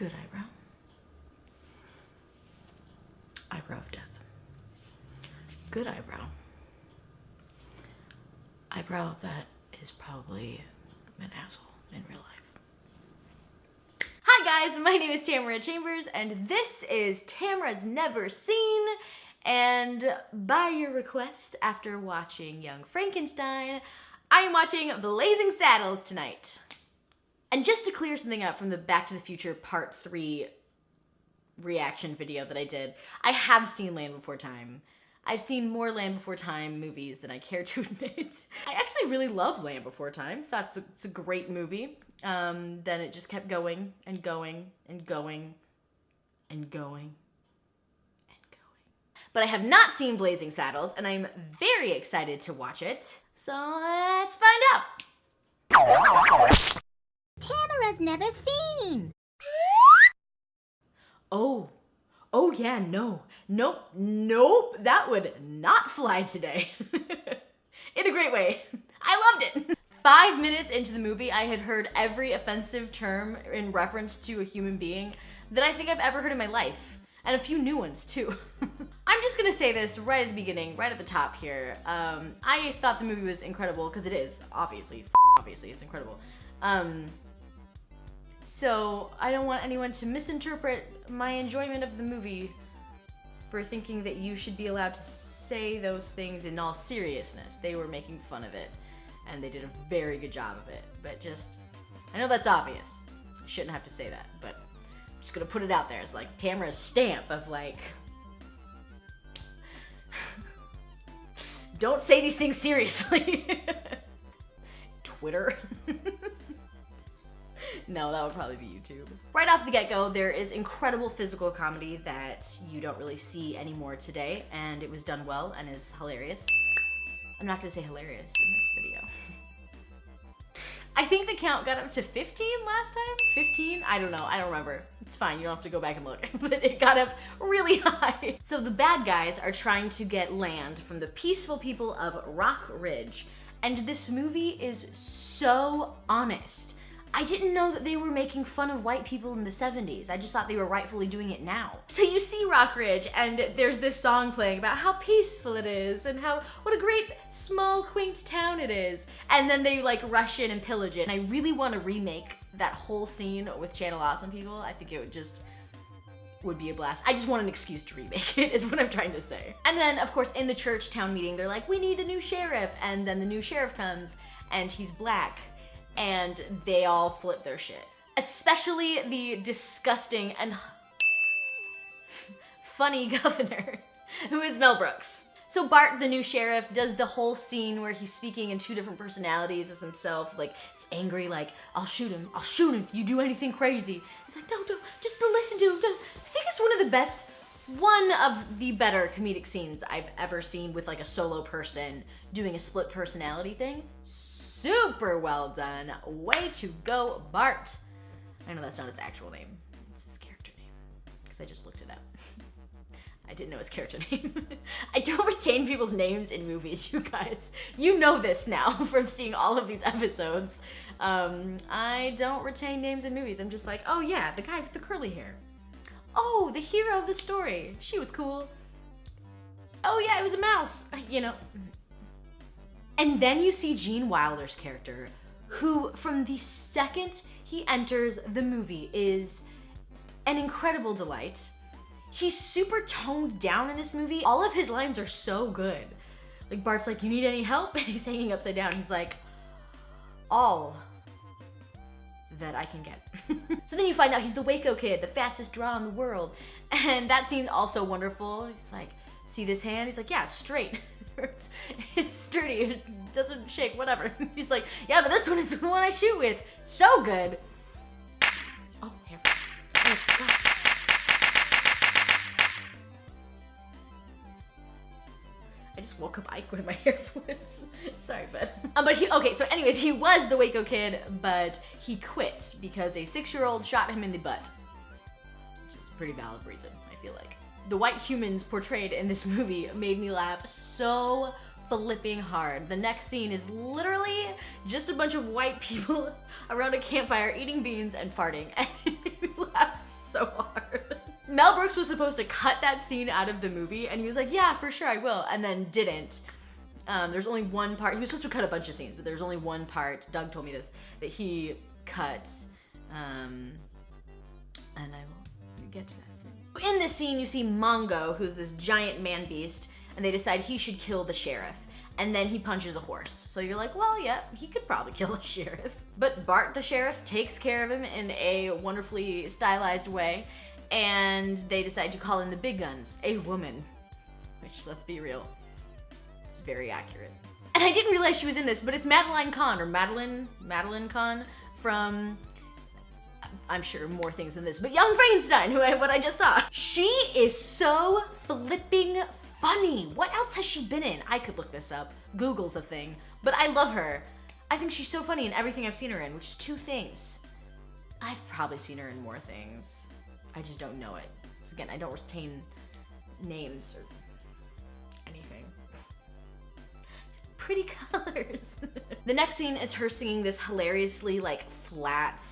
Good eyebrow. Eyebrow of death. Good eyebrow. Eyebrow that is probably an asshole in real life. Hi guys, my name is Tamara Chambers and this is Tamara's Never Seen. And by your request, after watching Young Frankenstein, I am watching Blazing Saddles tonight. And just to clear something up from the Back to the Future Part 3 reaction video that I did, I have seen Land Before Time. I've seen more Land Before Time movies than I care to admit. I actually really love Land Before Time. Thought it's a great movie. Then it just kept going and going and going and going and going. But I have not seen Blazing Saddles, and I'm very excited to watch it. So let's find out. Tamara's Never Seen. Oh yeah, nope, that would not fly today. In a great way. I loved it. 5 minutes into the movie, I had heard every offensive term in reference to a human being that I think I've ever heard in my life. And a few new ones too. I'm just gonna say this right at the beginning, right at the top here. I thought the movie was incredible, because it is, obviously it's incredible. So I don't want anyone to misinterpret my enjoyment of the movie for thinking that you should be allowed to say those things in all seriousness. They were making fun of it, and they did a very good job of it. But just, I know that's obvious. I shouldn't have to say that, but I'm just gonna put it out there. It's like Tamara's stamp of like, don't say these things seriously. Twitter. No, that would probably be YouTube. Right off the get-go, there is incredible physical comedy that you don't really see anymore today, and it was done well and is hilarious. I'm not gonna say hilarious in this video. I think the count got up to 15 last time? 15? I don't know, I don't remember. It's fine, you don't have to go back and look. But it got up really high. So the bad guys are trying to get land from the peaceful people of Rock Ridge, and this movie is so honest. I didn't know that they were making fun of white people in the 70s. I just thought they were rightfully doing it now. So you see Rock Ridge, and there's this song playing about how peaceful it is and what a great small quaint town it is. And then they like rush in and pillage it. And I really want to remake that whole scene with Channel Awesome people. I think it would be a blast. I just want an excuse to remake it, is what I'm trying to say. And then of course in the church town meeting, they're like, we need a new sheriff. And then the new sheriff comes and he's black. And they all flip their shit. Especially the disgusting and funny governor, who is Mel Brooks. So Bart, the new sheriff, does the whole scene where he's speaking in 2 different personalities as himself. Like, it's angry, like, I'll shoot him if you do anything crazy. He's like, no, don't, just listen to him. I think it's one of the better comedic scenes I've ever seen with like a solo person doing a split personality thing. Super well done. Way to go, Bart. I know that's not his actual name. It's his character name, because I just looked it up. I didn't know his character name. I don't retain people's names in movies, you guys. You know this now from seeing all of these episodes. I don't retain names in movies. I'm just like, oh yeah, the guy with the curly hair. Oh, the hero of the story. She was cool. Oh yeah, it was a mouse. You know. And then you see Gene Wilder's character, who from the second he enters the movie is an incredible delight. He's super toned down in this movie. All of his lines are so good. Like Bart's like, you need any help? And he's hanging upside down. He's like, all that I can get. So then you find out he's the Waco kid, the fastest draw in the world. And that seemed also wonderful. He's like, see this hand? He's like, yeah, straight. It's sturdy, it doesn't shake, whatever. He's like, yeah, but this one is the one I shoot with. So good. Oh, hair flips. Oh, God. I just woke up Ike when my hair flips. Sorry, bud. Okay, so anyways, he was the Waco kid, but he quit because a 6-year-old shot him in the butt. Which is a pretty valid reason, I feel like. The white humans portrayed in this movie made me laugh so flipping hard. The next scene is literally just a bunch of white people around a campfire eating beans and farting, and it made me laugh Mel Brooks was supposed to cut that scene out of the movie, and he was like, yeah, for sure, I will, and then didn't. There's only one part, he was supposed to cut a bunch of scenes, but there's only one part, Doug told me this, that he cut, and I will get to that scene. In this scene, you see Mongo, who's this giant man beast, and they decide he should kill the sheriff. And then he punches a horse. So you're like, well, yeah, he could probably kill the sheriff. But Bart the sheriff takes care of him in a wonderfully stylized way, and they decide to call in the big guns, a woman. Which, let's be real, it's very accurate. And I didn't realize she was in this, but it's Madeline Kahn, or Madeline Kahn from, I'm sure more things than this, but Young Frankenstein, what I just saw. She is so flipping funny. What else has she been in? I could look this up. Google's a thing. But I love her. I think she's so funny in everything I've seen her in, which is 2 things. I've probably seen her in more things. I just don't know it. Because again, I don't retain names or anything. Pretty colors. The next scene is her singing this hilariously like flat,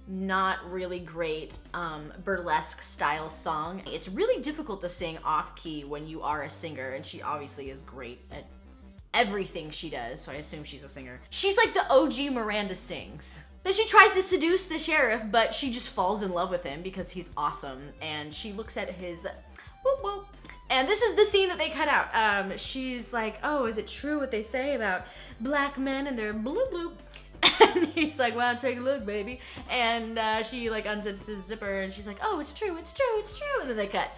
not really great burlesque style song. It's really difficult to sing off key when you are a singer, and she obviously is great at everything she does, so I assume she's a singer. She's like the OG Miranda Sings. Then she tries to seduce the sheriff, but she just falls in love with him because he's awesome, and she looks at his whoop whoop. And this is the scene that they cut out. She's like, oh, is it true what they say about black men and their bloop bloop? And he's like, well, take a look, baby. And she like unzips his zipper and she's like, oh, it's true, it's true, it's true. And then they cut.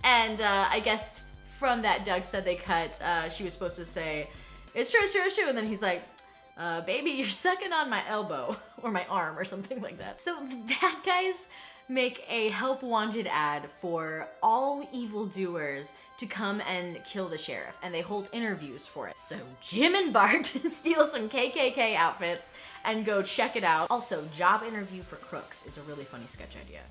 And I guess from that, Doug said they cut, she was supposed to say, it's true, it's true, it's true. And then he's like, baby, you're sucking on my elbow or my arm or something like that. So the bad guys make a help wanted ad for all evildoers to come and kill the sheriff, and they hold interviews for it. So Jim and Bart steal some KKK outfits and go check it out. Also, job interview for crooks is a really funny sketch idea.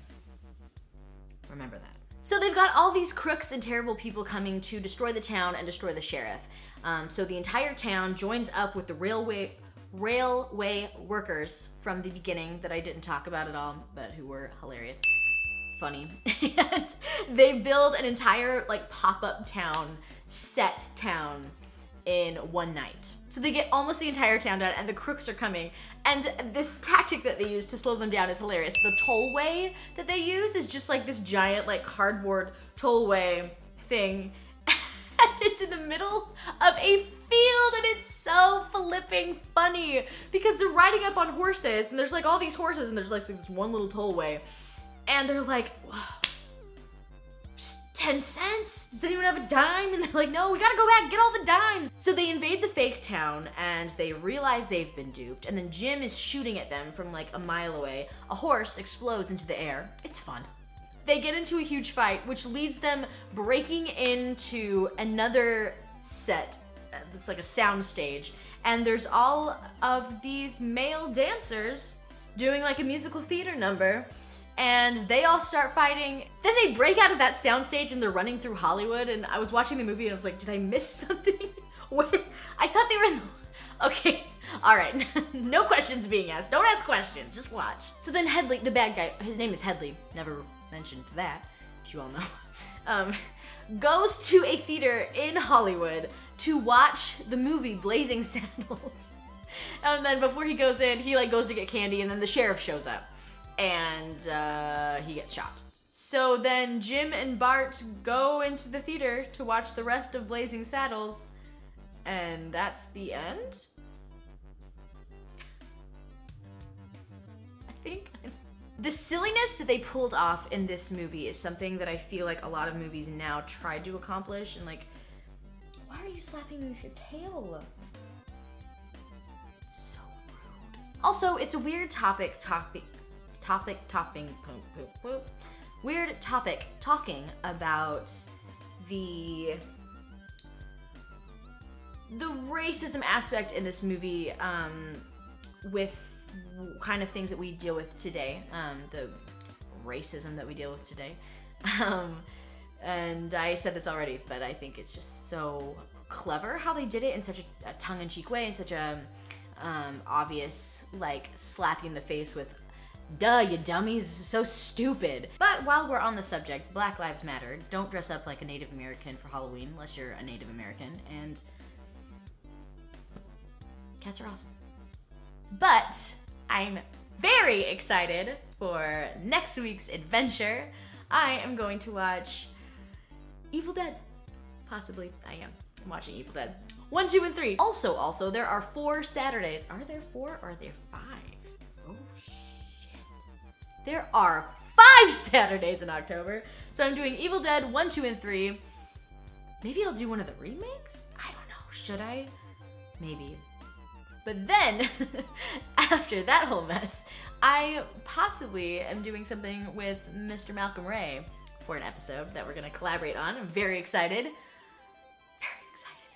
Remember that. So they've got all these crooks and terrible people coming to destroy the town and destroy the sheriff. So the entire town joins up with the railway workers from the beginning that I didn't talk about at all, but who were hilarious, funny. And they build an entire like pop-up town, set town in one night. So they get almost the entire town done, and the crooks are coming. And this tactic that they use to slow them down is hilarious. The tollway that they use is just like this giant like cardboard tollway thing. And it's in the middle of a field, and it's so flipping funny because they're riding up on horses, and there's like all these horses, and there's like this one little tollway, and they're like, just 10 cents? Does anyone have a dime? And they're like, no, we gotta go back and get all the dimes. So they invade the fake town, and they realize they've been duped, and then Jim is shooting at them from like a mile away. A horse explodes into the air. It's fun. They get into a huge fight, which leads them breaking into another set. It's like a sound stage. And there's all of these male dancers doing like a musical theater number. And they all start fighting. Then they break out of that sound stage and they're running through Hollywood. And I was watching the movie and I was like, did I miss something? Where? I thought they were in the... Okay, all right. No questions being asked. Don't ask questions, just watch. So then Headley, the bad guy, his name is Headley, never mentioned that, as you all know, goes to a theater in Hollywood to watch the movie Blazing Saddles. And then before he goes in, he like goes to get candy, and then the sheriff shows up, and he gets shot. So then Jim and Bart go into the theater to watch the rest of Blazing Saddles, and that's the end? I think. The silliness that they pulled off in this movie is something that I feel like a lot of movies now try to accomplish, and like, why are you slapping me with your tail? It's so rude. Also, it's a weird weird topic talking about the racism aspect in this movie with kind of things that we deal with today, the racism that we deal with today. And I said this already, but I think it's just so clever how they did it in such a tongue-in-cheek way, in such a obvious, like, slap you in the face with Duh, you dummies, this is so stupid. But while we're on the subject, Black Lives Matter. Don't dress up like a Native American for Halloween unless you're a Native American, and cats are awesome. But I'm very excited for next week's adventure. I am going to watch Evil Dead. Possibly, I am. I'm watching Evil Dead 1, 2, and 3. Also, there are 4 Saturdays. Are there 4 or are there 5? Oh, shit. There are 5 Saturdays in October. So I'm doing Evil Dead 1, 2, and 3. Maybe I'll do one of the remakes? I don't know. Should I? Maybe. But then, after that whole mess, I possibly am doing something with Mr. Malcolm Ray for an episode that we're going to collaborate on. I'm very excited. Very excited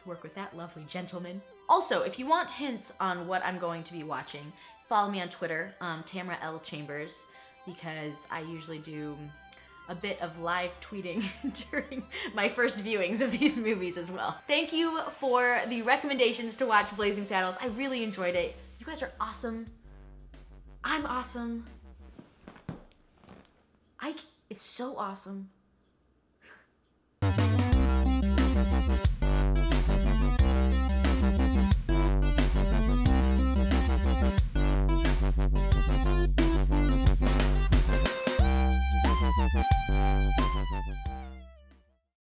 to work with that lovely gentleman. Also, if you want hints on what I'm going to be watching, follow me on Twitter, Tamara L. Chambers, because I usually do a bit of live tweeting during my first viewings of these movies as well. Thank you for the recommendations to watch Blazing Saddles. I really enjoyed it. You guys are awesome. I'm awesome. Ike is so awesome.